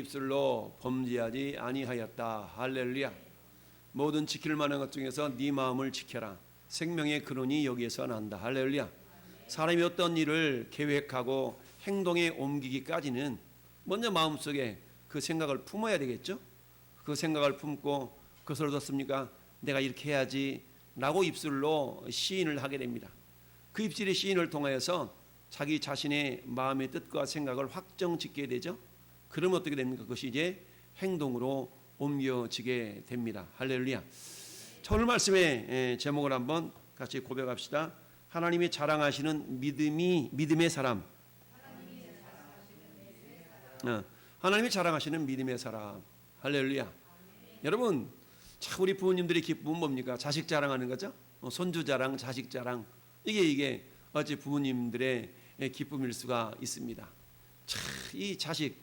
입술로 범죄하지 아니하였다. 할렐루야. 모든 지킬 만한 것 중에서 네 마음을 지켜라. 생명의 근원이 여기에서 난다. 할렐루야. 사람이 어떤 일을 계획하고 행동에 옮기기까지는 먼저 마음속에 그 생각을 품어야 되겠죠. 그 생각을 품고 그것을 어떻습니까? 내가 이렇게 해야지 라고 입술로 시인을 하게 됩니다. 그 입술의 시인을 통하여서 자기 자신의 마음의 뜻과 생각을 확정짓게 되죠. 그러면 어떻게 됩니까? 그것이 이제 행동으로 옮겨지게 됩니다. 할렐루야. 자, 오늘 말씀의 제목을 한번 같이 고백합시다. 하나님이 자랑하시는 믿음의 사람. 하나님이 자랑하시는 믿음의 사람. 할렐루야. 여러분, 참 우리 부모님들의 기쁨은 뭡니까? 자식 자랑하는 거죠. 손주 자랑, 자식 자랑. 이게 어찌 부모님들의 기쁨일 수가 있습니다. 참 이 자식,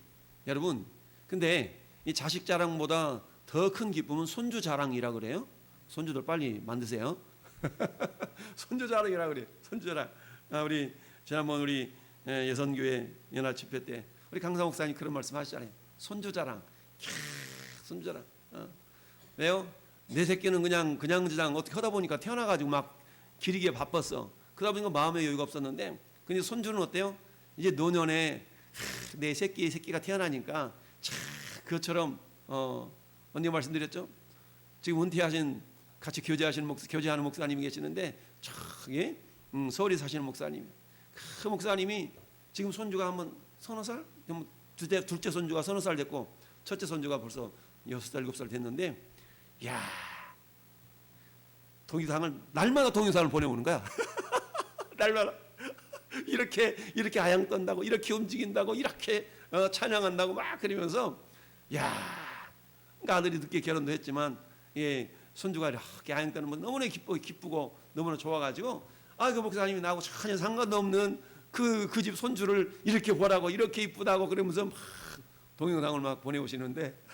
여러분, 근데 이 자식 자랑보다 더 큰 기쁨은 손주 자랑이라 그래요. 손주들 빨리 만드세요. 손주 자랑이라 그래요. 손주 자랑. 우리 지난번 우리 예선교회 연합 집회 때 우리 강사 목사님 그런 말씀 하시잖아요. 손주 자랑. 손주 자랑. 왜요? 내 새끼는 그냥 저장 어떻게 하다 보니까 태어나가지고 막 기르기에 바빴어. 그러다 보니까 마음의 여유가 없었는데, 근데 손주는 어때요? 이제 노년에 내 새끼가 태어나니까 참 그것처럼 언니 말씀드렸죠? 지금 은퇴하신 같이 교제하는 목사님이 계시는데 저기 서울에 사시는 목사님. 그 목사님이 지금 손주가 한번 30살? 둘째 손주가 30살 됐고 첫째 손주가 벌써 6살, 7살 됐는데, 야, 동영상을 날마다 동영상을 보내오는 거야. 날마다 이렇게 아양 떤다고, 이렇게 움직인다고, 이렇게 찬양한다고 막 그러면서, 야, 그러니까 아들이 늦게 결혼도 했지만, 예, 손주가 이렇게 아양 떠는 건 너무나 기쁘고 너무나 좋아가지고, 그 목사님이 나하고 전혀 상관없는 그 집 손주를 이렇게 보라고, 이렇게 이쁘다고 그러면서 막 동영상을 막 보내오시는데,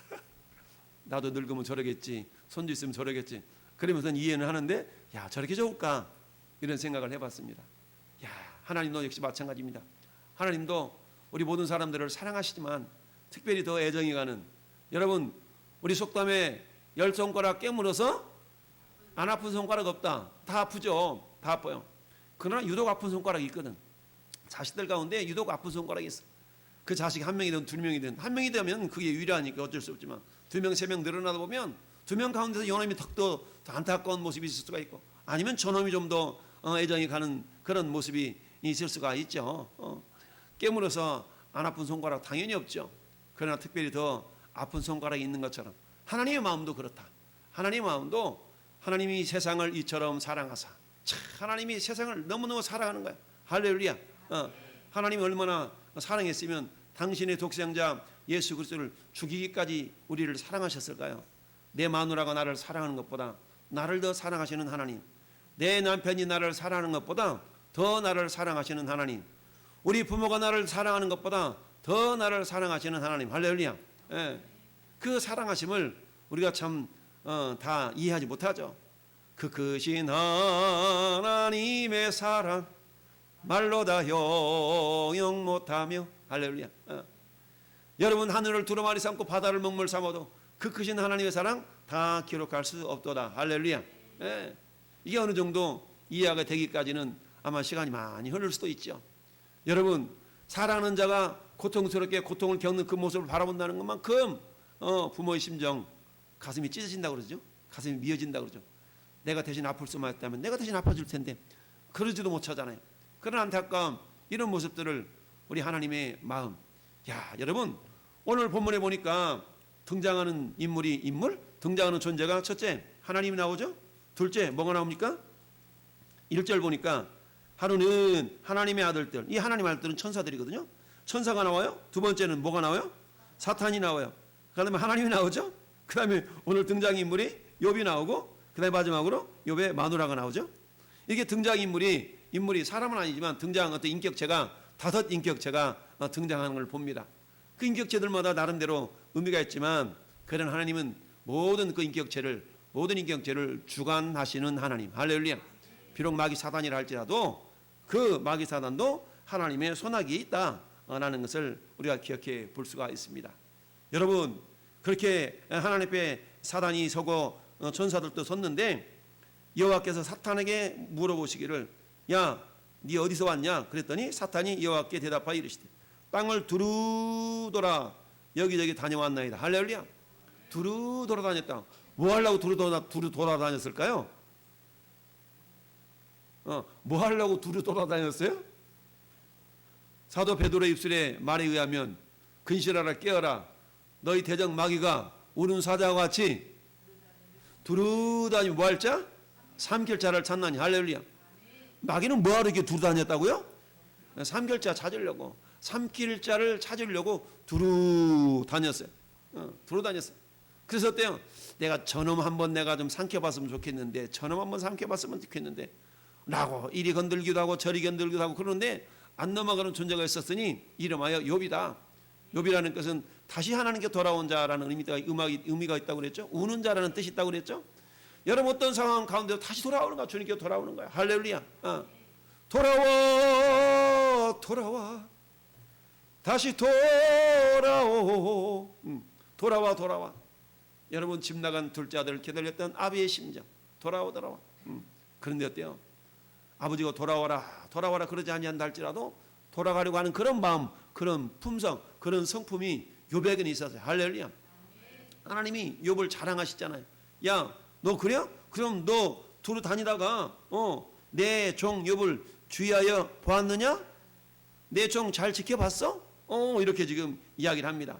나도 늙으면 저러겠지, 손주 있으면 저러겠지, 그러면서 이해는 하는데, 야, 저렇게 좋을까? 이런 생각을 해봤습니다. 야, 하나님도 역시 마찬가지입니다. 하나님도 우리 모든 사람들을 사랑하시지만 특별히 더 애정이 가는, 여러분, 우리 속담에 10손가락 깨물어서 안 아픈 손가락 없다. 다 아프죠. 다 아파요. 그러나 유독 아픈 손가락이 있거든. 자식들 가운데 유독 아픈 손가락이 있어. 그 자식이 한 명이든 두 명이든, 한 명이 되면 그게 유일하니까 어쩔 수 없지만 2명, 3명 늘어나다 보면 2명 가운데서 요놈이 더 안타까운 모습이 있을 수가 있고, 아니면 저놈이 좀 더 애정이 가는 그런 모습이 있을 수가 있죠. 깨물어서 안 아픈 손가락 당연히 없죠. 그러나 특별히 더 아픈 손가락이 있는 것처럼 하나님의 마음도 그렇다. 하나님의 마음도 하나님이 세상을 이처럼 사랑하사, 하나님이 세상을 너무너무 사랑하는 거야. 할렐루야. 하나님이 얼마나 사랑했으면 당신의 독생자 예수 그리스도를 죽이기까지 우리를 사랑하셨을까요? 내 마누라가 나를 사랑하는 것보다 나를 더 사랑하시는 하나님, 내 남편이 나를 사랑하는 것보다 더 나를 사랑하시는 하나님, 우리 부모가 나를 사랑하는 것보다 더 나를 사랑하시는 하나님. 할렐루야. 그 사랑하심을 우리가 참 다 이해하지 못하죠. 그 크신 하나님의 사랑 말로 다 형용 못하며. 할렐루야. 여러분, 하늘을 두루마리 삼고 바다를 먹물 삼아도 그 크신 하나님의 사랑 다 기록할 수 없도다. 할렐루야. 이게 어느 정도 이해가 되기까지는 아마 시간이 많이 흐를 수도 있죠. 여러분, 사랑하는 자가 고통스럽게 고통을 겪는 그 모습을 바라본다는 것만큼 부모의 심정, 가슴이 찢어진다고 그러죠. 가슴이 미어진다고 그러죠. 내가 대신 아플 수만 있다면 내가 대신 아파줄 텐데 그러지도 못하잖아요. 그런 안타까움, 이런 모습들을 우리 하나님의 마음. 야, 여러분, 오늘 본문에 보니까 등장하는 등장하는 존재가 첫째 하나님이 나오죠. 둘째 뭐가 나옵니까? 1절 보니까 하루는 하나님의 아들들, 이 하나님의 아들들은 천사들이거든요. 천사가 나와요. 두 번째는 뭐가 나와요? 사탄이 나와요. 그 다음에 하나님이 나오죠. 그 다음에 오늘 등장인물이 욥이 나오고, 그 다음에 마지막으로 욥의 마누라가 나오죠. 이게 등장인물이 사람은 아니지만 등장한 어떤 인격체가 5 인격체가 등장하는 걸 봅니다. 그 인격체들마다 나름대로 의미가 있지만, 그런 하나님은 모든 인격체를 주관하시는 하나님. 할렐루야. 비록 마귀 사단이라 할지라도 그 마귀 사단도 하나님의 손아귀에 있다라는 것을 우리가 기억해 볼 수가 있습니다. 여러분 그렇게 하나님 앞에 사단이 서고 천사들도 섰는데 여호와께서 사탄에게 물어보시기를 야, 네 어디서 왔냐? 그랬더니 사탄이 여호와께 대답하여 이르시되 땅을 두루돌아 여기저기 다녀왔나이다. 할렐루야. 두루 돌아다녔다. 뭐 하려고 두루 돌아다녔을까요? 뭐 하려고 두루 돌아다녔어요? 사도 베드로의 입술의 말에 의하면 근실하라 깨어라 너희 대적 마귀가 우는 사자와 같이 두루 다니며 뭐 할 자? 삼킬 자를 찾나니. 할렐루야. 마귀는 뭐하러 이렇게 두루 다녔다고요? 삼킬 자 찾으려고, 삼킬 자를 찾으려고 두루 다녔어요. 두루 다녔어요. 그래서 어때요? 내가 저놈 한번 내가 좀 삼켜봤으면 좋겠는데, 저놈 한번 삼켜봤으면 좋겠는데 라고 이리 건들기도 하고 저리 건들기도 하고 그러는데 안 넘어가는 존재가 있었으니 이름하여 욥이다. 욥이라는 것은 다시 하나님께 돌아온 자라는 의미가 있다고 그랬죠. 우는 자라는 뜻이 있다고 그랬죠. 여러분 어떤 상황 가운데 다시 돌아오는 거야. 주님께 돌아오는 거야. 할렐루야. 돌아와 돌아와 다시 돌아오. 돌아와. 여러분 집 나간 둘째 아들을 기다렸던 아비의 심정. 돌아와. 그런데 어때요? 아버지가 돌아와라 그러지 아니한다 할지라도 돌아가려고 하는 그런 마음, 그런 품성, 그런 성품이 욥에게는 있었어요. 할렐루야. 하나님이 욥을 자랑하시잖아요. 야, 너 그래? 그럼 너 두루 다니다가 내 종 욥을 주의하여 보았느냐? 내 종 잘 지켜봤어? 이렇게 지금 이야기를 합니다.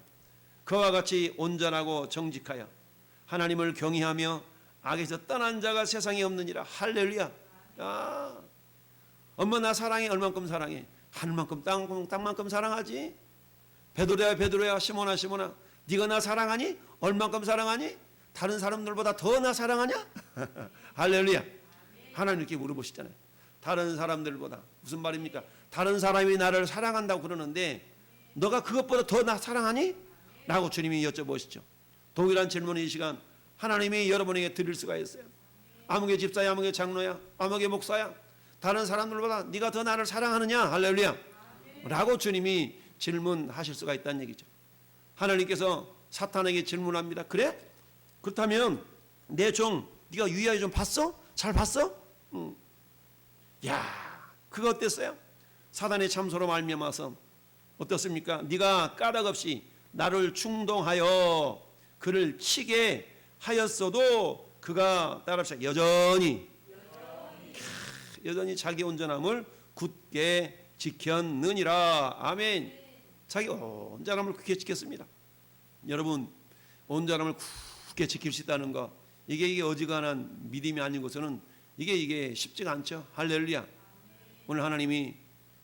그와 같이 온전하고 정직하여 하나님을 경외하며 악에서 떠난 자가 세상에 없느니라. 할렐루야. 엄마 나 사랑해. 얼만큼 사랑해? 하늘만큼 땅만큼 사랑하지. 베드로야 시몬아 네가 나 사랑하니? 얼만큼 사랑하니? 다른 사람들보다 더 나 사랑하냐? 할렐루야. 하나님 이렇게 물어보시잖아요. 다른 사람들보다 무슨 말입니까? 다른 사람이 나를 사랑한다고 그러는데 너가 그것보다 더 나 사랑하니? 라고 주님이 여쭤보시죠. 동일한 질문을 이 시간 하나님이 여러분에게 드릴 수가 있어요. 아무개 집사야, 아무개 장로야, 아무개 목사야, 다른 사람들보다 네가 더 나를 사랑하느냐? 할렐루야. 라고 주님이 질문하실 수가 있다는 얘기죠. 하나님께서 사탄에게 질문합니다. 그래? 그렇다면 내 종 네가 유의하여 좀 봤어? 잘 봤어? 야, 그거 어땠어요? 사단의 참소로 말미암아서 어떻습니까? 네가 까닭 없이 나를 충동하여 그를 치게 하였어도 그가 따라서 여전히 자기 온전함을 굳게 지켰느니라. 아멘. 자기 온전함을 굳게 지켰습니다. 여러분 온전함을 굳게 지킬 수 있다는 거 이게 어지간한 믿음이 아닌 것은 이게 쉽지가 않죠. 할렐루야. 오늘 하나님이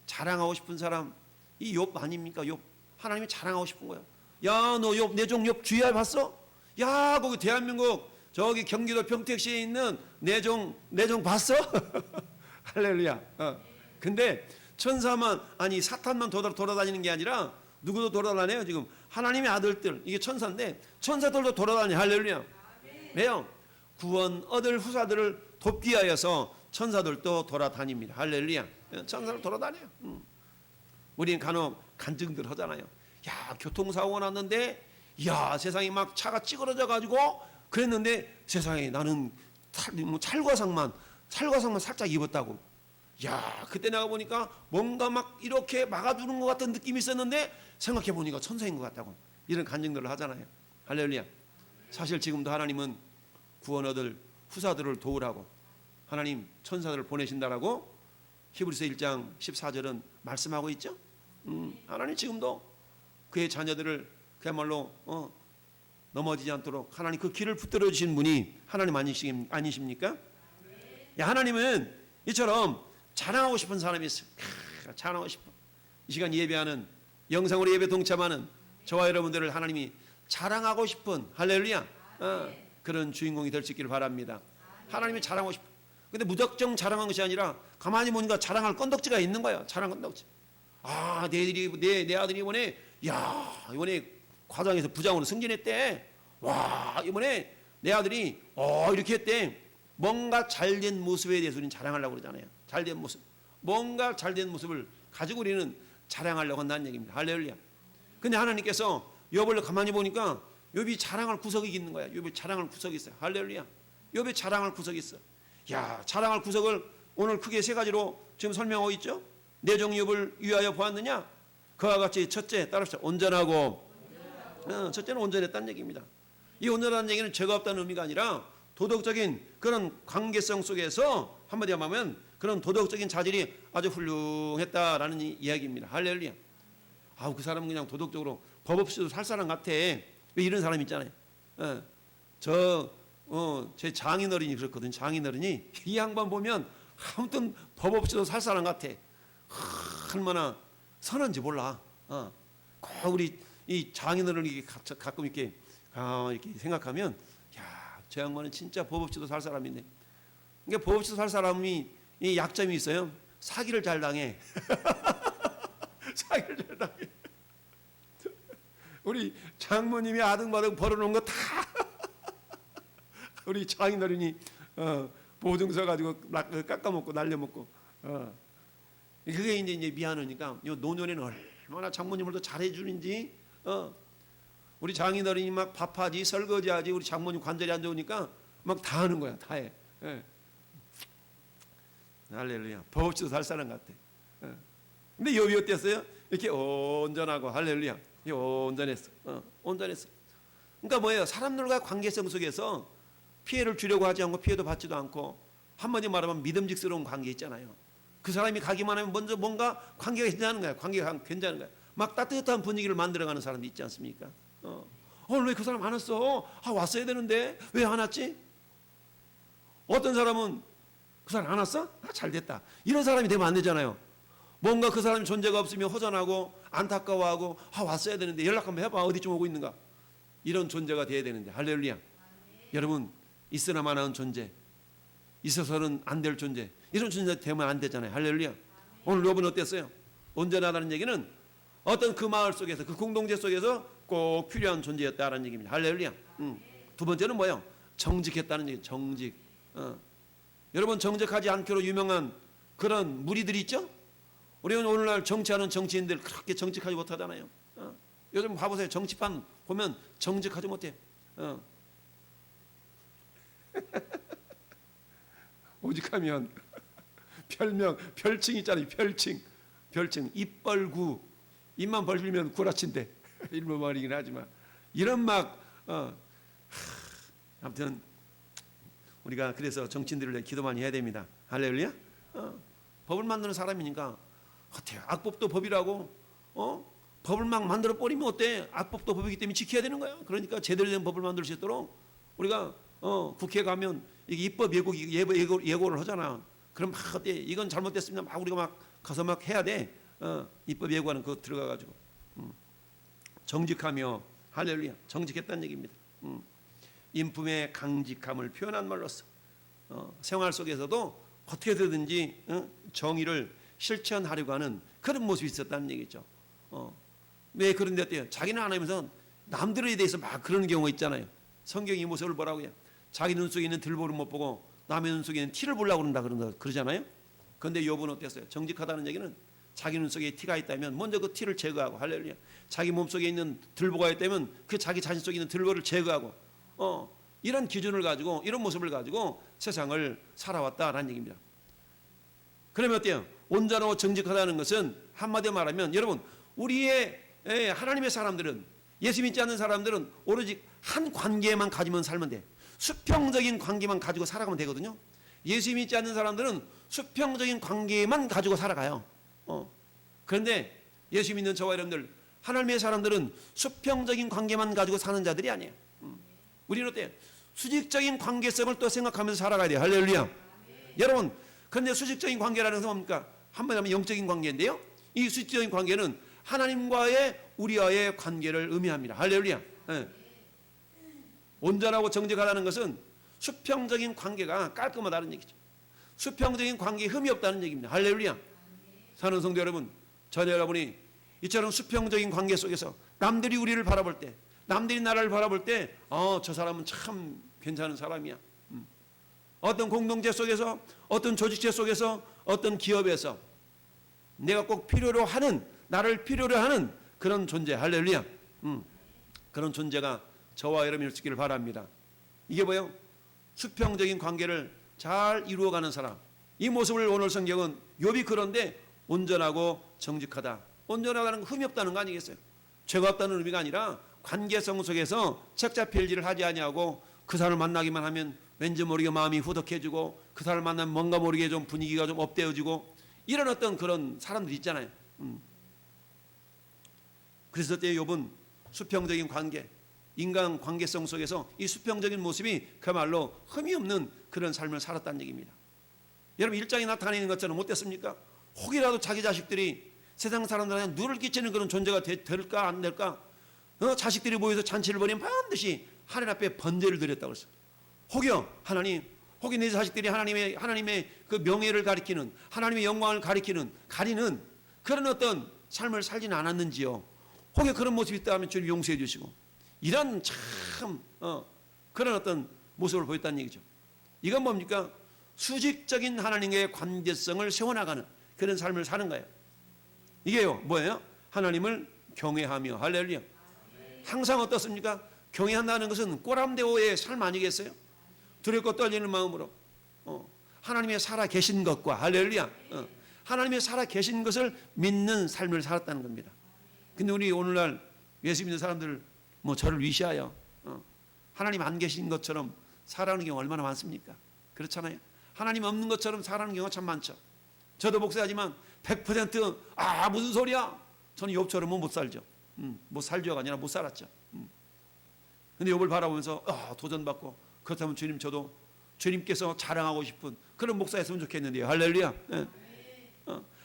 자랑하고 싶은 사람 이 욥 아닙니까? 욥 하나님이 자랑하고 싶은 거야. 야, 너 욥 내 종 욥 주의할 봤어? 야, 거기 대한민국 저기 경기도 평택시에 있는 내 종 봤어? 할렐루야. 근데 천사만 아니 사탄만 돌아다니는 게 아니라 누구도 돌아다녀요. 지금 하나님의 아들들 이게 천사인데 천사들도 돌아다녀. 할렐루야. 왜요? 구원 얻을 후사들을 돕기 위하여서 천사들도 돌아다닙니다. 할렐루야. 천사들 돌아다녀요. 우리는 간혹 간증들 하잖아요. 야, 교통사고가 났는데 야, 세상에 막 차가 찌그러져 가지고 그랬는데 세상에 나는 찰과상만 살짝 입었다고. 야, 그때 내가 보니까 뭔가 막 이렇게 막아주는 것 같은 느낌이 있었는데 생각해 보니까 천사인 것 같다고. 이런 간증들을 하잖아요. 할렐루야. 사실 지금도 하나님은 구원 얻을 후사들을 도우라고 하나님 천사들을 보내신다라고 히브리서 1장 14절은 말씀하고 있죠. 하나님 지금도 그의 자녀들을 그야말로 넘어지지 않도록 하나님 그 길을 붙들어 주신 분이 하나님 아니십니까? 야, 하나님은 이처럼 자랑하고 싶은 사람이 있어요. 자랑하고 싶어. 이 시간 예배하는 영상으로 예배 동참하는 저와 여러분들을 하나님이 자랑하고 싶은 할렐루야 그런 주인공이 될 수 있기를 바랍니다. 하나님이 자랑하고 싶어. 근데 무작정 자랑한 것이 아니라 가만히 보니까 자랑할 건덕지가 있는 거야. 자랑 건덕지. 아, 내 아들이 이번에 과장에서 부장으로 승진했대. 와, 이번에 내 아들이 이렇게 했대. 뭔가 잘된 모습에 대해서 우리는 자랑하려고 그러잖아요. 잘된 모습. 뭔가 잘된 모습을 가지고 우리는 자랑하려고 한다는 얘기입니다. 할렐루야. 근데 하나님께서 욥을 가만히 보니까 욥이 자랑할 구석이 있는 거야. 욥이 자랑할 구석이 있어요. 할렐루야. 욥이 자랑할 구석이 있어. 야, 자랑할 구석을 오늘 크게 세 가지로 지금 설명하고 있죠. 내 종 욥을 위하여 보았느냐? 그와 같이 첫째 따라합시다. 온전하고. 첫째는 온전했다는 얘기입니다. 이 온전한 얘기는 죄가 없다는 의미가 아니라 도덕적인 그런 관계성 속에서 한마디 하면 그런 도덕적인 자질이 아주 훌륭했다라는 이야기입니다. 할렐루야. 아우, 그 사람은 그냥 도덕적으로 법 없이도 살 사람 같아. 왜 이런 사람 있잖아요. 제 장인어른이 그렇거든요. 장인어른이 이 양반 보면 아무튼 법 없이도 살 사람 같아. 얼마나 선한지 몰라. 꼭 우리 이 장인어른이 가끔 이렇게 생각하면, 야, 저 양반은 진짜 법 없이도 살 사람이네. 그러니까 법 없이도 살 사람이 이 약점이 있어요. 사기를 잘 당해. 사기를 잘 당해. 우리 장모님이 아등바등 벌어놓은 거 다 우리 장인어른이 보증서 가지고 깎아먹고 날려먹고. 그게 이제 미안하니까 요 노년에는 얼마나 장모님을 더 잘해주는지. 우리 장인어른이 막 밥하지 설거지하지 우리 장모님 관절이 안 좋으니까 막 다 하는 거야. 다 해. 할렐루야. 법 없이도 살 사람 같아. 근데 욥이 어땠어요? 이렇게 온전하고. 할렐루야. 온전했어. 온전했어. 그러니까 뭐예요? 사람들과 관계성 속에서 피해를 주려고 하지 않고 피해도 받지도 않고, 한마디 말하면 믿음직스러운 관계 있잖아요. 그 사람이 가기만 하면 먼저 뭔가 관계가 괜찮은 거야. 관계가 괜찮은 거야. 막 따뜻한 분위기를 만들어가는 사람도 있지 않습니까? 오늘 왜 그 사람 안 왔어? 왔어야 되는데 왜 안 왔지? 어떤 사람은 그 사람 안 왔어? 잘 됐다. 이런 사람이 되면 안 되잖아요. 뭔가 그 사람이 존재가 없으면 허전하고 안타까워하고 왔어야 되는데 연락 한번 해봐. 어디쯤 오고 있는가? 이런 존재가 돼야 되는데. 할렐루야. 여러분, 있으나 마나한 존재, 있어서는 안 될 존재, 이런 존재 되면 안 되잖아요. 할렐루야. 오늘 욥은 어땠어요? 온전하다는 얘기는 어떤 그 마을 속에서, 그 공동체 속에서 꼭 필요한 존재였다라는 얘기입니다. 할렐루야. 두 번째는 뭐예요? 정직했다는 얘기. 정직. 여러분, 정직하지 않기로 유명한 그런 무리들이 있죠? 우리는 오늘날 정치하는 정치인들 그렇게 정직하지 못하잖아요. 요즘 봐보세요. 정치판 보면 정직하지 못해. 오직하면 별칭 있잖아요. 별칭 입벌구. 입만 벌리면 구라친대. 일본 말이긴 하지만 이런 아무튼 우리가 그래서 정치인들을 위해 기도 많이 해야 됩니다. 할렐루야. 법을 만드는 사람이니까 어때요? 악법도 법이라고. 법을 막 만들어 버리면 어때? 악법도 법이기 때문에 지켜야 되는 거야. 그러니까 제대로 된 법을 만들 수 있도록 우리가 국회에 가면 이게 입법 예고를 하잖아. 그럼 막 어때? 이건 잘못됐습니다. 막 우리가 막 가서 막 해야 돼. 입법 예고하는 그거 들어가 가지고 정직하며. 할렐루야. 정직했다는 얘기입니다. 인품의 강직함을 표현한 말로써 생활 속에서도 어떻게 되든지 정의를 실천하려고 하는 그런 모습이 있었다는 얘기죠. 왜 그런데 어때요? 자기는 안 하면서 남들에 대해서 막 그런 경우가 있잖아요. 성경이 이 모습을 뭐라고 해요? 자기 눈 속에 있는 들보를 못 보고 남의 눈 속에 있는 티를 보려고 그러잖아요. 그런데 욥은 어땠어요? 정직하다는 얘기는 자기 눈 속에 티가 있다면 먼저 그 티를 제거하고. 할렐루야. 자기 몸 속에 있는 들보가 있다면 그 자기 자신 속에 있는 들보를 제거하고, 이런 기준을 가지고, 이런 모습을 가지고 세상을 살아왔다라는 얘기입니다. 그러면 어때요? 온전하고 정직하다는 것은 한마디로 말하면, 여러분, 우리의 하나님의 사람들은, 예수 믿지 않는 사람들은 오로지 한 관계만 가지면 살면 돼. 수평적인 관계만 가지고 살아가면 되거든요. 예수 믿지 않는 사람들은 수평적인 관계만 가지고 살아가요. 그런데 예수 믿는 저와 여러분들, 하나님의 사람들은 수평적인 관계만 가지고 사는 자들이 아니에요. 우리는 어때요? 수직적인 관계성을 또 생각하면서 살아가야 돼요. 할렐루야. 여러분, 그런데 수직적인 관계라는 것은 뭡니까? 한마디로 하면 영적인 관계인데요. 이 수직적인 관계는 하나님과의 우리와의 관계를 의미합니다. 할렐루야. 온전하고 정직하다는 것은 수평적인 관계가 깔끔하다는 얘기죠. 수평적인 관계에 흠이 없다는 얘기입니다. 할렐루야. 사는 성도 여러분, 저는 여러분이 이처럼 수평적인 관계 속에서 남들이 우리를 바라볼 때, 남들이 나를 바라볼 때, 저 사람은 참 괜찮은 사람이야. 어떤 공동체 속에서, 어떤 조직체 속에서, 어떤 기업에서 내가 꼭 필요로 하는, 나를 필요로 하는 그런 존재. 할렐루야. 그런 존재가 저와 여러분일 수 있기를 바랍니다. 이게 뭐예요? 수평적인 관계를 잘 이루어가는 사람. 이 모습을 오늘 성경은 욥이 그런데 온전하고 정직하다. 온전하다는 건 흠이 없다는 거 아니겠어요? 죄가 없다는 의미가 아니라 관계성 속에서 책잡힐 일을 하지 아니하고 그 사람을 만나기만 하면 왠지 모르게 마음이 후덕해지고 그 사람을 만나면 뭔가 모르게 좀 분위기가 좀 업되어지고 이런 어떤 그런 사람들이 있잖아요. 그래서 때 욥은 수평적인 관계, 인간 관계성 속에서 이 수평적인 모습이 그야말로 흠이 없는 그런 삶을 살았다는 얘기입니다. 여러분 일장에 나타내는 것처럼 어땠습니까? 혹이라도 자기 자식들이 세상 사람들한테 누를 끼치는 그런 존재가 될까 안 될까? 자식들이 모여서 잔치를 벌이면 반드시 하나님 앞에 번제를 드렸다고 했어요. 혹여 하나님, 혹이 내 자식들이 하나님의 그 명예를 가리키는 하나님의 영광을 가리는 그런 어떤 삶을 살지는 않았는지요. 혹여 그런 모습이 있다면 주님 용서해 주시고 이런 참 그런 어떤 모습을 보였다는 얘기죠. 이건 뭡니까? 수직적인 하나님의 관계성을 세워나가는 그런 삶을 사는 거예요. 이게요 뭐예요? 하나님을 경외하며 할렐루야. 항상 어떻습니까? 경외한다는 것은 꼬람대오의 삶 아니겠어요? 두렵고 떨리는 마음으로 하나님의 살아 계신 것과 할렐루야 하나님의 살아 계신 것을 믿는 삶을 살았다는 겁니다. 근데 우리 오늘날 예수 믿는 사람들 뭐 저를 위시하여 하나님 안 계신 것처럼 살아가는 경우 얼마나 많습니까? 그렇잖아요. 하나님 없는 것처럼 살아가는 경우가 참 많죠. 저도 목사지만 100% 무슨 소리야? 저는 욥처럼은 못 살죠. 못 살죠가 아니라 못 살았죠. 근데 욥을 바라보면서 도전받고 그렇다면 주님 저도 주님께서 자랑하고 싶은 그런 목사였으면 좋겠는데요. 할렐루야.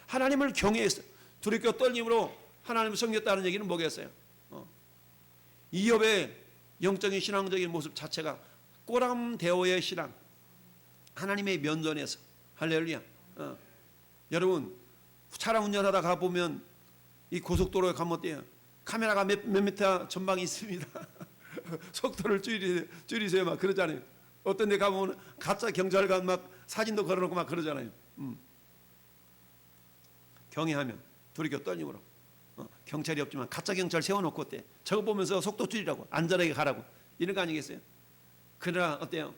하나님을 경외했어요. 두렵고 떨림으로 하나님을 섬겼다는 얘기는 뭐겠어요? 이 욥의 영적인 신앙적인 모습 자체가 꼬람대오의 신앙, 하나님의 면전에서 할렐루야. 여러분 차량 운전하다 가보면 이 고속도로에 가면 어때요? 카메라가 몇 미터 전방이 있습니다. 속도를 줄이세요 막 그러잖아요. 어떤 데 가보면 가짜 경찰관 막 사진도 걸어놓고 막 그러잖아요. 경외하면 두렵고 떨림으로 경찰이 없지만 가짜 경찰 세워놓고 어때? 저거 보면서 속도 줄이라고 안전하게 가라고 이런 거 아니겠어요? 그러나 어때요?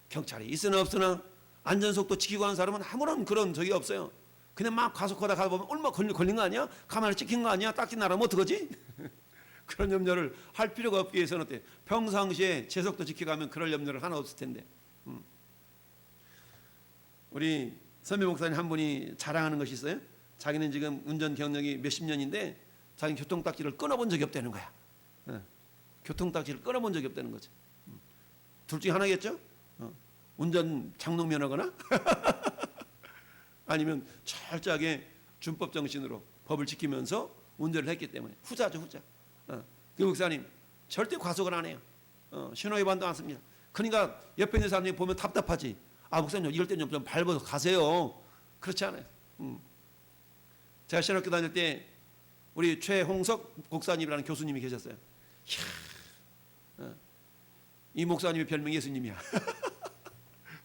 경찰이 있으나 없으나 안전속도 지키고 하는 사람은 아무런 그런 적이 없어요. 그냥 막 과속하다 가보면 얼마 걸린 거 아니야? 가만히 찍힌 거 아니야? 딱지 나라면 어떡하지? 그런 염려를 할 필요가 없기 위해서는 어때? 평상시에 제 속도 지켜가면 그럴 염려를 하나 없을 텐데. 우리 선배 목사님 한 분이 자랑하는 것이 있어요. 자기는 지금 운전 경력이 몇십 년인데 자기는 교통딱지를 끊어본 적이 없다는 거야. 교통딱지를 끊어본 적이 없다는 거지. 둘 중에 하나겠죠? 운전 장롱면허거나 아니면 철저하게 준법 정신으로 법을 지키면서 운전을 했기 때문에 후자죠, 후자. 그 목사님 절대 과속을 안 해요. 신호 위반도 안 씁니다. 그러니까 옆에 있는 사람들이 보면 답답하지. 목사님 이럴 때는 좀 밟아서 가세요. 그렇지 않아요. 제가 신학교 다닐 때 우리 최홍석 목사님이라는 교수님이 계셨어요. 이 목사님의 별명이 예수님이야.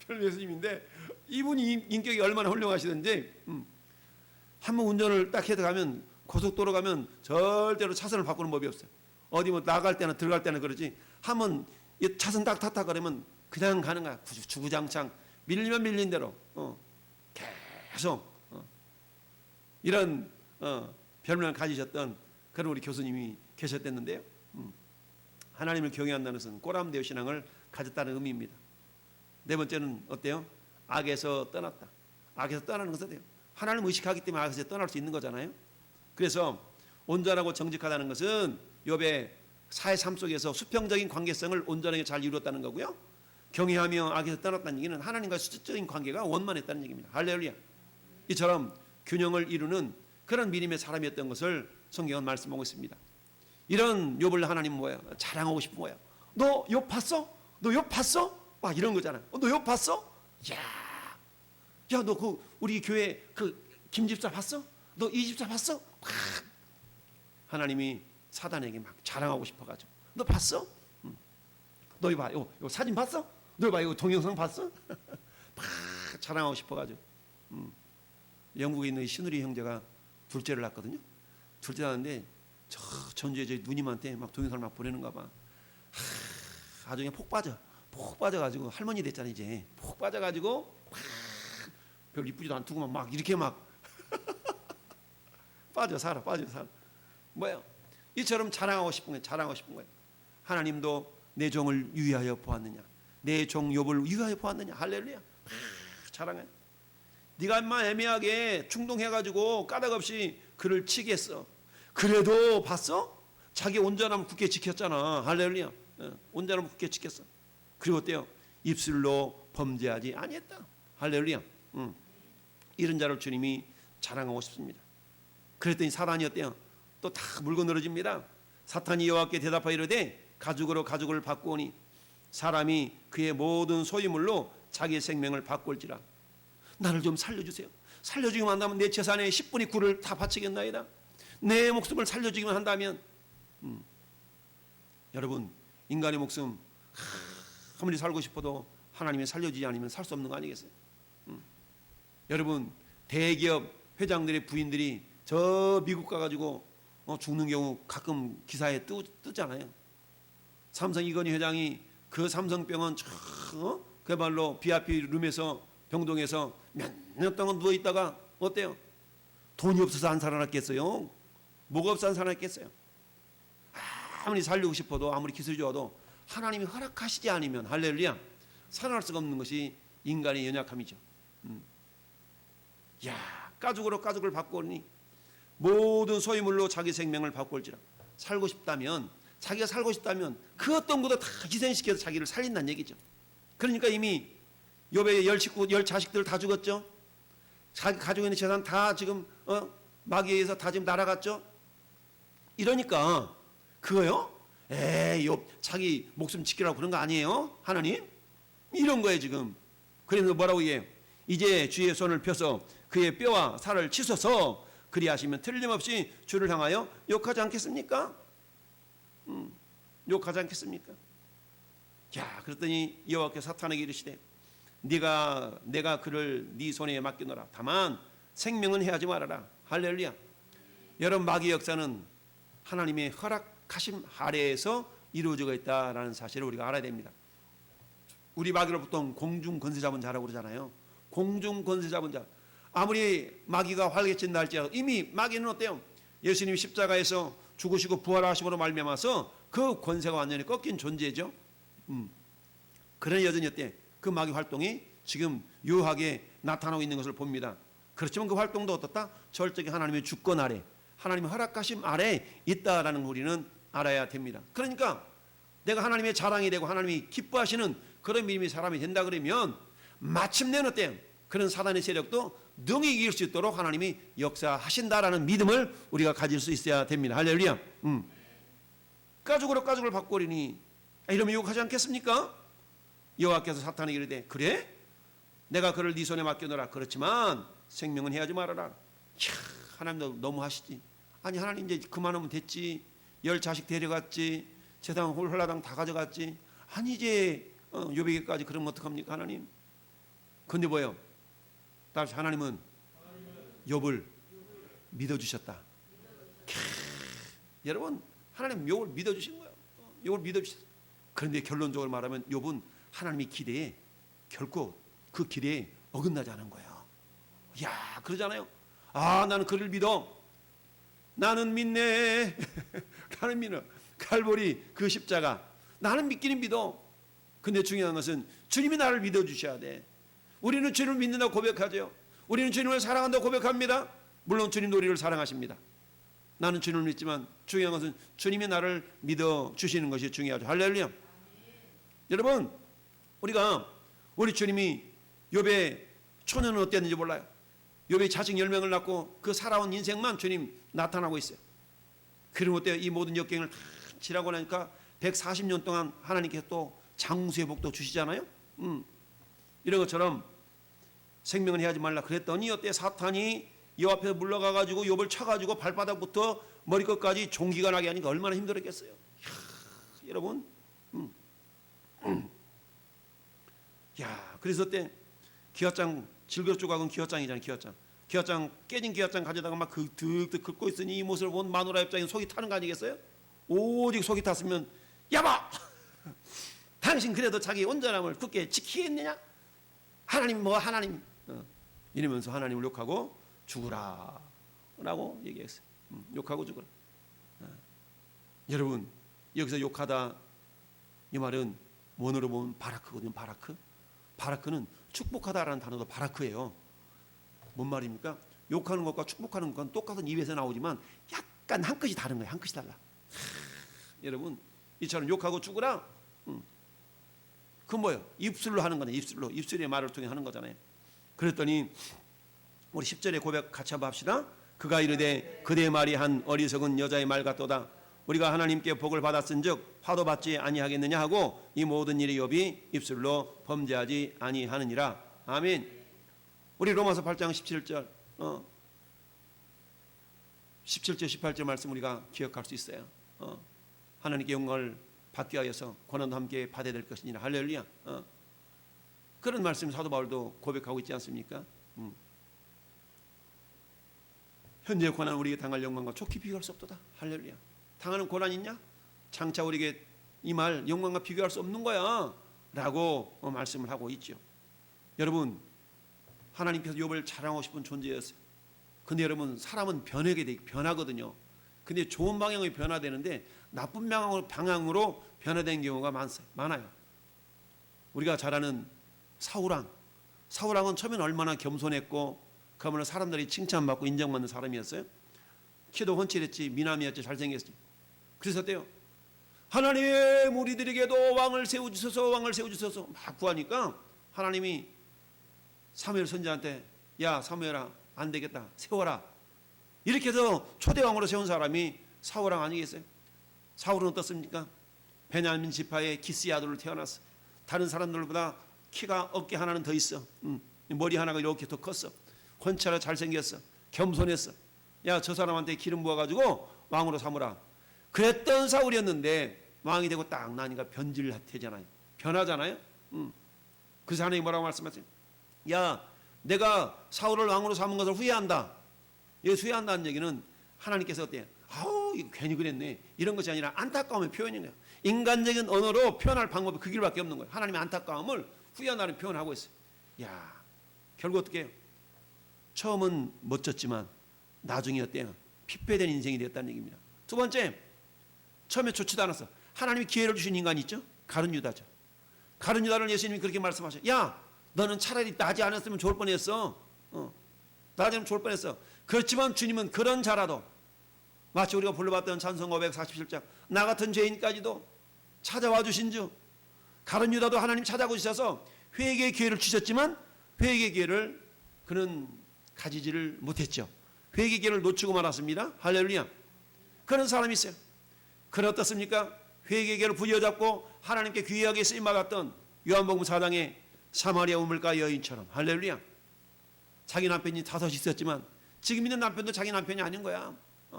별명 예수님인데 이분이 인격이 얼마나 훌륭하시던지 한번 운전을 딱 해서 가면 고속도로 가면 절대로 차선을 바꾸는 법이 없어요. 어디 뭐 나갈 때나 들어갈 때나 그러지 한번 차선 딱 탔다 그러면 그냥 가는 거야. 주구장창 밀리면 밀린 대로 계속 이런 별명을 가지셨던 그런 우리 교수님이 계셨댔는데요. 하나님을 경외한다는 것은 꼬람대오 신앙을 가졌다는 의미입니다. 네 번째는 어때요? 악에서 떠났다. 악에서 떠나는 것은 어때요? 하나님을 의식하기 때문에 악에서 떠날 수 있는 거잖아요. 그래서 온전하고 정직하다는 것은 욥의 사회 삶 속에서 수평적인 관계성을 온전하게 잘 이루었다는 거고요. 경외하며 악에서 떠났다는 얘기는 하나님과의 수직적인 관계가 원만했다는 얘기입니다. 할렐루야. 이처럼 균형을 이루는 그런 믿음의 사람이었던 것을 성경은 말씀하고 있습니다. 이런 욥을 하나님 뭐예요? 자랑하고 싶은 거예요. 너 욥 봤어? 너 욥 봤어? 막 이런 거잖아요. 너 욥 봤어? 야, 너 그 우리 교회 그 김집사 봤어? 너 이 집사 봤어? 막 하나님이 사단에게 막 자랑하고 싶어가지고 너 봤어? 너 이거 봐, 이거 사진 봤어? 너 봐, 이거 동영상 봤어? 막 자랑하고 싶어가지고 영국에 있는 신우리 형제가 둘째를 낳았거든요. 둘째 낳았는데 저 전주에 저 누님한테 막 동영상을 막 보내는가 봐. 아주 그냥 폭 빠져가지고 할머니 됐잖아 이제. 폭 빠져가지고 별 이쁘지도 않고 막 이렇게 막 빠져 살아. 뭐예요? 이처럼 자랑하고 싶은 거예요. 하나님도 내 종을 유의하여 보았느냐? 내 종 욥을 유의하여 보았느냐? 할렐루야. 자랑해. 네가 인마 애매하게 충동해가지고 까닭없이 그를 치겠어. 그래도 봤어? 자기 온전함을 굳게 지켰잖아. 할렐루야. 온전함을 굳게 지켰어. 그리고 어때요? 입술로 범죄하지 아니했다. 할렐루야. 이런 자를 주님이 자랑하고 싶습니다. 그랬더니 사단이 어때요? 또 다 물고 늘어집니다. 사탄이 여호와께 대답하여 이르되 가죽으로 가죽을 바꾸오니 사람이 그의 모든 소유물로 자기 생명을 바꿀지라. 나를 좀 살려주세요. 살려주기만 한다면 내 재산의 10분의 9를 다 바치겠나이다. 내 목숨을 살려주기만 한다면 여러분 인간의 목숨 아무리 살고 싶어도 하나님이 살려주지 않으면 살 수 없는 거 아니겠어요? 여러분 대기업 회장들의 부인들이 저 미국 가가지고 죽는 경우 가끔 기사에 뜨잖아요. 삼성 이건희 회장이 그 삼성병원 그야말로 VIP 룸에서 병동에서 몇 년 동안 누워있다가 어때요? 돈이 없어서 안 살아났겠어요? 뭐가 없어서 안 살아났겠어요? 아무리 살리고 싶어도 아무리 기술이 좋아도 하나님이 허락하시지 않으면 할렐루야 살아날 수가 없는 것이 인간의 연약함이죠. 야 가죽으로 가죽을 바꾸니 모든 소유물로 자기 생명을 바꿀지라. 살고 싶다면 자기가 살고 싶다면 그 어떤 것도 다 희생시켜서 자기를 살린다는 얘기죠. 그러니까 이미 욥의 10 자식들 다 죽었죠. 자기 가지고 있는 재산 다 지금 마귀에 의해서 다 지금 날아갔죠. 이러니까 그거요? 욥 자기 목숨 지키라고 그런 거 아니에요? 하나님? 이런 거예요 지금. 그래서 뭐라고 얘기해요? 이제 주의 손을 펴서 그의 뼈와 살을 치소서 그리하시면 틀림없이 주를 향하여 욕하지 않겠습니까? 욕하지 않겠습니까? 야, 그랬더니 여호와께서 사탄에게 이르시되 내가 그를 네 손에 맡겨놓으라. 다만 생명은 해하지 말아라. 할렐루야. 여러분 마귀의 역사는 하나님의 허락하심 아래에서 이루어지고 있다라는 사실을 우리가 알아야 됩니다. 우리 마귀를 보통 공중 권세 잡은 자라고 그러잖아요. 공중 권세 잡은 자. 아무리 마귀가 활개친다 할지라도 이미 마귀는 어때요? 예수님이 십자가에서 죽으시고 부활하심으로 말미암아서 그 권세가 완전히 꺾인 존재죠. 그러나 여전히 어때? 그 마귀 활동이 지금 유하게 나타나고 있는 것을 봅니다. 그렇지만 그 활동도 어떻다? 절적인 하나님의 주권 아래, 하나님의 허락하심 아래 있다라는 걸 우리는 알아야 됩니다. 그러니까 내가 하나님의 자랑이 되고 하나님이 기뻐하시는 그런 믿음의 사람이 된다 그러면 마침내는 어때요? 그런 사단의 세력도 능히 이길 수 있도록 하나님이 역사하신다라는 믿음을 우리가 가질 수 있어야 됩니다. 할렐루야. 가죽으로 가죽을 바꾸리니 이러면 욕하지 않겠습니까? 여호와께서 사탄에게 이르되 그래? 내가 그를 네 손에 맡겨놓으라. 그렇지만 생명은 해하지 말아라. 하나님도 너무 하시지. 아니 하나님 이제 그만하면 됐지. 10 자식 데려갔지. 재산 홀라당 다 가져갔지. 아니 이제 욥에게까지 그러면 어떡합니까 하나님? 근데 뭐예요? 다시 하나님은 욥을 믿어주셨다. 여러분 하나님 욥을 믿어주신 거예요. 욥을 믿어주셨어요. 그런데 결론적으로 말하면 욥은 하나님의 기대에 결코 그 기대에 어긋나지 않은 거예요. 야 그러잖아요. 아 나는 그를 믿어. 나는 믿네. 나는 믿어. 칼보리 그 십자가 나는 믿기는 믿어. 근데 중요한 것은 주님이 나를 믿어주셔야 돼. 우리는 주님을 믿는다고 고백하죠. 우리는 주님을 사랑한다고 고백합니다. 물론 주님도 우리를 사랑하십니다. 나는 주님을 믿지만 중요한 것은 주님이 나를 믿어주시는 것이 중요하죠. 할렐루야. 여러분 우리 주님이 욥의 초년은 어땠는지 몰라요. 욥이 자식 10명을 낳고 그 살아온 인생만 주님 나타나고 있어요. 그럼 어때요? 이 모든 역경을 다 지나고 나니까 140년 동안 하나님께서 또 장수의 복도 주시잖아요. 이런 것처럼 생명은 해하지 말라 그랬더니 어때? 사탄이 여 앞에서 물러가가지고 욥을 쳐가지고 발바닥부터 머리끝까지 종기가 나게 하니까 얼마나 힘들었겠어요. 여러분 야 그래서 어때? 기왓장 질겨 조각은 기왓장이잖아요. 기왓장 기와장 깨진 기와장 가져다가 막 그 득득 긁고 있으니 이 모습을 본 마누라 입장에 속이 타는 거 아니겠어요? 오직 속이 탔으면 여보 당신 그래도 자기 온전함을 굳게 지키겠느냐? 하나님 뭐 하나님 이러면서 하나님을 욕하고 죽으라 라고 얘기했어요. 욕하고 죽으라. 여러분 여기서 욕하다 이 말은 원어로 보면 바라크거든요. 바라크는 축복하다라는 단어도 바라크예요. 뭔 말입니까? 욕하는 것과 축복하는 것과 똑같은 입에서 나오지만 약간 한 끗이 다른 거예요. 한 끗이 달라. 여러분 이처럼 욕하고 죽으라. 그건 뭐예요? 입술로 하는 거네. 입술의 말을 통해 하는 거잖아요. 그랬더니 우리 10절의 고백 같이 한번 합시다. 그가 이르되 그대의 말이 한 어리석은 여자의 말 같도다. 우리가 하나님께 복을 받았은즉 화도 받지 아니하겠느냐 하고 이 모든 일이 욥이 입술로 범죄하지 아니하느니라. 아멘. 우리 로마서 8장 17절 17절 18절 말씀 우리가 기억할 수 있어요. 하나님께 영광을 받기 위하여서 고난도 함께 받아야 될 것이니라. 할렐루야. 그런 말씀 사도 바울도 고백하고 있지 않습니까? 현재 고난 우리에게 당할 영광과 족히 비교할 수 없도다. 할렐루야. 당하는 고난 있냐? 장차 우리에게 이 말 영광과 비교할 수 없는 거야 라고 말씀을 하고 있죠. 여러분 하나님께서 욥을 자랑하고 싶은 존재였어요. 근데 여러분 사람은 변하거든요. 근데 좋은 방향으로 변화되는데 나쁜 방향으로 변화된 경우가 많아요. 우리가 잘 아는 사울왕은 처음에는 얼마나 겸손했고 그러면 사람들이 칭찬받고 인정받는 사람이었어요. 키도 훤칠했지, 미남이었지, 잘생겼지. 그래서 어때요? 하나님 우리들에게도 왕을 세워주소서 막 구하니까 하나님이 사무엘 선지자한테 야 사무엘아 안 되겠다 세워라 이렇게 해서 초대왕으로 세운 사람이 사울왕 아니겠어요? 사울은 어떻습니까? 베냐민 지파의 기스의 아들로 태어났어. 다른 사람들보다 키가 어깨 하나는 더 있어. 머리 하나가 이렇게 더 컸어. 훤칠하고 잘생겼어. 겸손했어. 야 저 사람한테 기름 부어가지고 왕으로 삼으라. 그랬던 사울이었는데 왕이 되고 딱 나니까 변질되잖아요. 변하잖아요. 그래서 하나님이 뭐라고 말씀하세요? 야 내가 사울을 왕으로 삼은 것을 후회한다. 이 후회한다는 얘기는 하나님께서 어때요? 아우 이거 괜히 그랬네 이런 것이 아니라 안타까움의 표현인 거예요. 인간적인 언어로 표현할 방법이 그 길밖에 없는 거예요. 하나님의 안타까움을 후회한다는 표현을 하고 있어요. 야 결국 어떻게 해요? 처음은 멋졌지만 나중에 어때요? 핍배된 인생이 되었다는 얘기입니다. 두 번째 처음에 좋지도 않았어. 하나님이 기회를 주신 인간이 있죠? 가룟 유다죠. 가룟 유다를 예수님이 그렇게 말씀하셔요. 야 너는 차라리 나지 않았으면 좋을 뻔했어. 나지 않으면 좋을 뻔했어. 그렇지만 주님은 그런 자라도 마치 우리가 불러봤던 찬송 547장 나 같은 죄인까지도 찾아와 주신 주 가룟 유다도 하나님 찾아오셔서 회개의 기회를 주셨지만 회개의 기회를 그는 가지지를 못했죠. 회개의 기회를 놓치고 말았습니다. 할렐루야. 그런 사람이 있어요. 그는 어떻습니까? 회개의 기회를 부여잡고 하나님께 귀하게 쓰임받았던 요한복음 4장의 사마리아 우물가 여인처럼. 할렐루야. 자기 남편이 5 있었지만 지금 있는 남편도 자기 남편이 아닌 거야.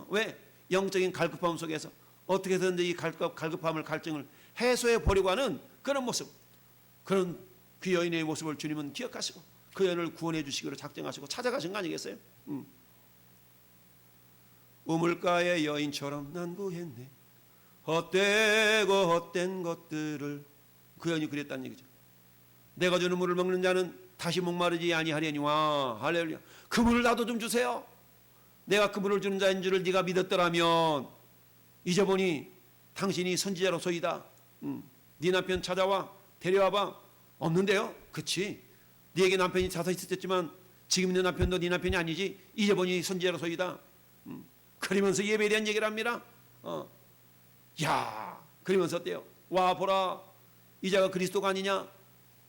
왜? 영적인 갈급함 속에서 어떻게든지 이 갈급함을 갈증을 해소해 보려고 하는 그런 모습, 그런 그 여인의 모습을 주님은 기억하시고 그 여인을 구원해 주시기로 작정하시고 찾아가신 거 아니겠어요? 우물가의 여인처럼 난 구했네 헛되고 헛된 것들을. 그 여인이 그랬다는 얘기죠. 내가 주는 물을 먹는 자는 다시 목마르지 아니하려니와. 할렐루야. 그 물을 나도 좀 주세요. 내가 그 물을 주는 자인 줄을 네가 믿었더라면 이제 보니 당신이 선지자로소이다. 네 남편 찾아와 데려와봐. 없는데요? 그치. 네에게 남편이 5 있었지만 지금 있는 남편도 네 남편이 아니지. 이제 보니 선지자로소이다. 그러면서 예배에 대한 얘기를 합니다. 야, 그러면서 어때요? 와 보라 이 자가 그리스도가 아니냐.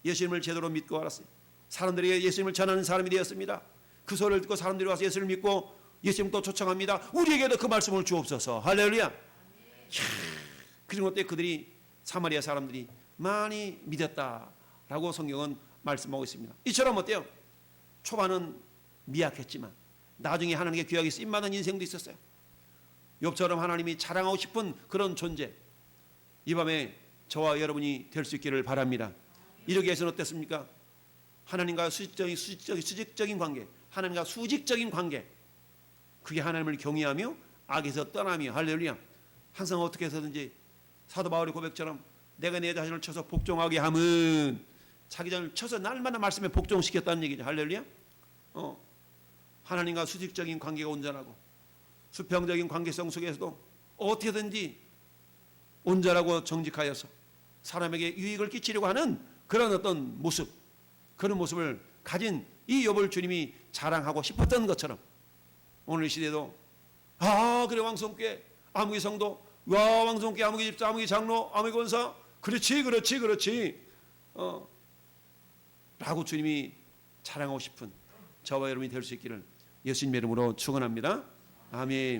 예수님을 제대로 믿고 알았어요. 사람들에게 예수님을 전하는 사람이 되었습니다. 그 소리를 듣고 사람들이 와서 예수를 믿고 예수님 또 초청합니다. 우리에게도 그 말씀을 주옵소서. 할렐루야. 그런 것 때문에 그들이 사마리아 사람들이 많이 믿었다라고 성경은 말씀하고 있습니다. 이처럼 어때요? 초반은 미약했지만 나중에 하나님께 귀하게 쓰임받은 인생도 있었어요. 욥처럼 하나님이 자랑하고 싶은 그런 존재, 이 밤에 저와 여러분이 될 수 있기를 바랍니다. 이렇게 해서는 어땠습니까? 하나님과 수직적인 관계, 하나님과 수직적인 관계, 그게 하나님을 경외하며 악에서 떠나며, 할렐루야, 항상 어떻게 해서든지 사도 바울의 고백처럼 내가 내 자신을 쳐서 복종하게 함은, 자기 자신을 쳐서 날마다 말씀에 복종시켰다는 얘기죠. 할렐루야. 하나님과 수직적인 관계가 온전하고 수평적인 관계성 속에서도 어떻게든지 온전하고 정직하여서 사람에게 유익을 끼치려고 하는 그런 어떤 모습, 그런 모습을 가진 이 욥을 주님이 자랑하고 싶었던 것처럼 오늘 이 시대도 그래 왕성교회 아무개 성도, 와 왕성교회 아무개 집사, 아무개 장로, 아무개 권사, 그렇지 라고 주님이 자랑하고 싶은 저와 여러분이 될 수 있기를 예수님의 이름으로 축원합니다. 아멘.